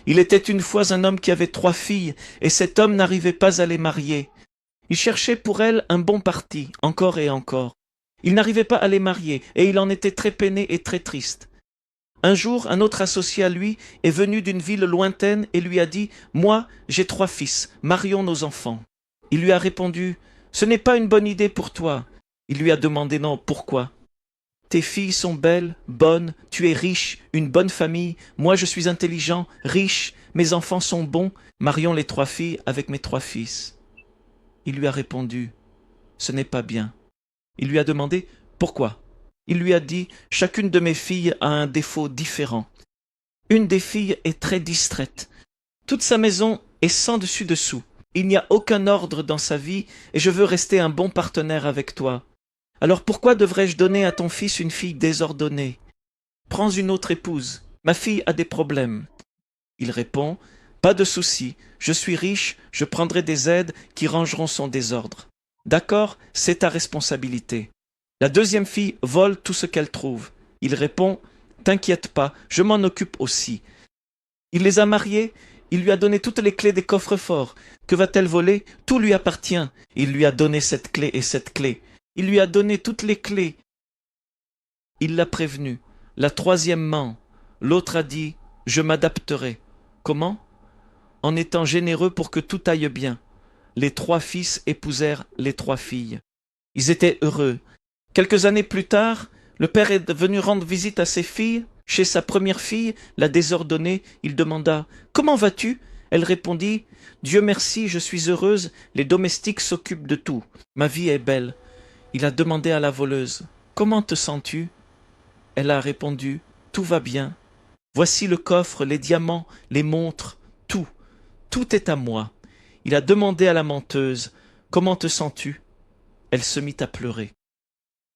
Il était une fois un homme qui avait 3 filles, et cet homme n'arrivait pas à les marier. Il cherchait pour elles un bon parti, encore et encore. Il n'arrivait pas à les marier, et il en était très peiné et très triste. Un jour, un autre associé à lui est venu d'une ville lointaine et lui a dit « Moi, j'ai 3 fils, marions nos enfants. » Il lui a répondu « Ce n'est pas une bonne idée pour toi. » Il lui a demandé « Non, pourquoi ?» « Tes filles sont belles, bonnes, tu es riche, une bonne famille, moi je suis intelligent, riche, mes enfants sont bons, marions les 3 filles avec mes 3 fils. » Il lui a répondu « Ce n'est pas bien. » Il lui a demandé « Pourquoi ?» Il lui a dit « Chacune de mes filles a un défaut différent. Une des filles est très distraite. Toute sa maison est sans dessus-dessous. Il n'y a aucun ordre dans sa vie et je veux rester un bon partenaire avec toi. Alors pourquoi devrais-je donner à ton fils une fille désordonnée? Prends une autre épouse. Ma fille a des problèmes. » Il répond « Pas de souci, je suis riche, je prendrai des aides qui rangeront son désordre. » D'accord, c'est ta responsabilité. La deuxième fille vole tout ce qu'elle trouve. Il répond « T'inquiète pas, je m'en occupe aussi. » Il les a mariées, il lui a donné toutes les clés des coffres-forts. Que va-t-elle voler? Tout lui appartient. Il lui a donné cette clé et cette clé. Il lui a donné toutes les clés. Il l'a prévenue. La troisième ment. L'autre a dit « Je m'adapterai. » Comment? En étant généreux pour que tout aille bien. Les 3 fils épousèrent les 3 filles. Ils étaient heureux. Quelques années plus tard, le père est venu rendre visite à ses filles. Chez sa première fille, la désordonnée, il demanda « Comment vas-tu » Elle répondit « Dieu merci, je suis heureuse, les domestiques s'occupent de tout. Ma vie est belle. » Il a demandé à la voleuse « Comment te sens-tu » Elle a répondu « Tout va bien. Voici le coffre, les diamants, les montres, tout. Tout est à moi. » Il a demandé à la menteuse « Comment te sens-tu » Elle se mit à pleurer.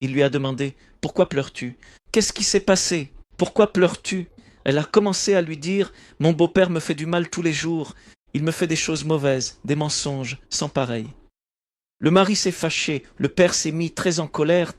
Il lui a demandé « Pourquoi pleures-tu? Qu'est-ce qui s'est passé? Pourquoi pleures-tu » Elle a commencé à lui dire « Mon beau-père me fait du mal tous les jours. Il me fait des choses mauvaises, des mensonges, sans pareil. » Le mari s'est fâché, le père s'est mis très en colère,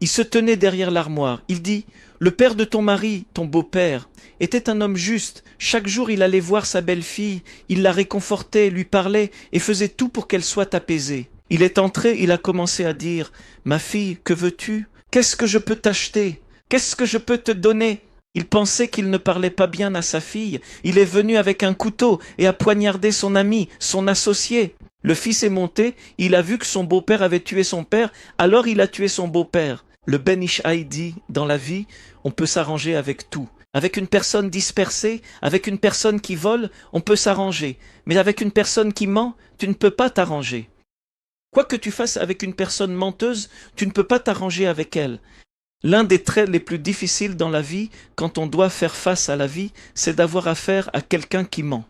Il se tenait derrière l'armoire. Il dit « Le père de ton mari, ton beau-père, était un homme juste. Chaque jour il allait voir sa belle-fille, il la réconfortait, lui parlait et faisait tout pour qu'elle soit apaisée. Il est entré, il a commencé à dire « Ma fille, que veux-tu? Qu'est-ce que je peux t'acheter? Qu'est-ce que je peux te donner ?» Il pensait qu'il ne parlait pas bien à sa fille. Il est venu avec un couteau et a poignardé son ami, son associé. Le fils est monté, il a vu que son beau-père avait tué son père, alors il a tué son beau-père. Le Ben Ishai dit, dans la vie, on peut s'arranger avec tout. Avec une personne dispersée, avec une personne qui vole, on peut s'arranger. Mais avec une personne qui ment, tu ne peux pas t'arranger. Quoi que tu fasses avec une personne menteuse, tu ne peux pas t'arranger avec elle. L'un des traits les plus difficiles dans la vie, quand on doit faire face à la vie, c'est d'avoir affaire à quelqu'un qui ment.